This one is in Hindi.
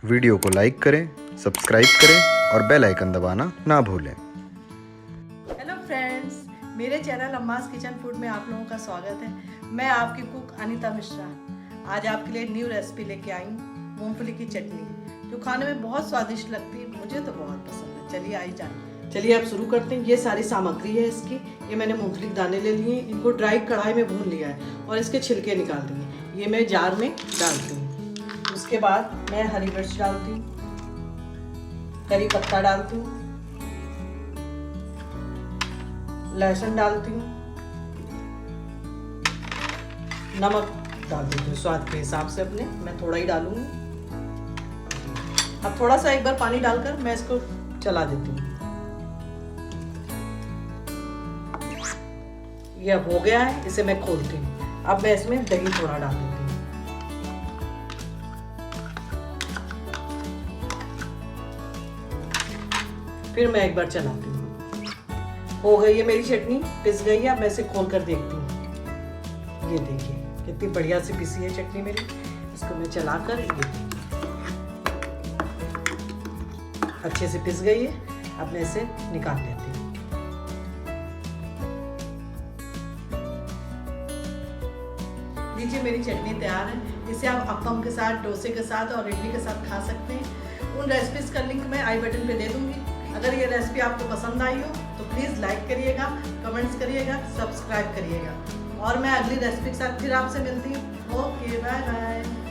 वीडियो को लाइक करें, सब्सक्राइब करें और बेल आइकन दबाना ना भूलें। हेलो फ्रेंड्स, मेरे चैनल अम्मास किचन फूड में आप लोगों का स्वागत है। मैं आपकी कुक अनीता मिश्रा आज आपके लिए न्यू रेसिपी लेके आई हूँ, मूंगफली की चटनी, जो खाने में बहुत स्वादिष्ट लगती है। मुझे तो बहुत पसंद है। चलिए आई जाए। चलिए अब शुरू करते हैं। ये सारी सामग्री है इसकी। ये मैंने मूंगफली के दाने ले लिए, इनको ड्राई कढ़ाई में भून लिया है और इसके छिलके निकाल दिए। ये मैं जार में डालती हूँ। उसके बाद मैं हरी मिर्च डालती हूँ, करी पत्ता डालती हूँ, लहसुन डालती हूँ, नमक डाल देती हूँ स्वाद के हिसाब से अपने। मैं थोड़ा ही डालूंगी। अब थोड़ा सा एक बार पानी डालकर मैं इसको चला देती हूँ। ये अब हो गया है, इसे मैं खोलती हूँ। अब मैं इसमें दही थोड़ा डाल देती हूँ। फिर मैं एक बार चलाती हूँ। हो गई है मेरी चटनी, पिस गई है। अब मैं इसे खोल कर देखती हूँ। ये देखिए कितनी बढ़िया से पिसी है चटनी मेरी। इसको मैं चलाकर ये अच्छे से पिस गई है। अब मैं इसे निकाल लेती हूँ। लीजिए मेरी चटनी तैयार है। इसे आप अप्पम के साथ, डोसे के साथ और इडली के साथ खा सकते हैं। उन रेसिपीज का लिंक मैं आई बटन पे दे दूंगी। अगर ये रेसिपी आपको पसंद आई हो तो प्लीज़ लाइक करिएगा, कमेंट्स करिएगा, सब्सक्राइब करिएगा। और मैं अगली रेसिपी के साथ फिर आपसे मिलती हूँ। Okay, bye bye.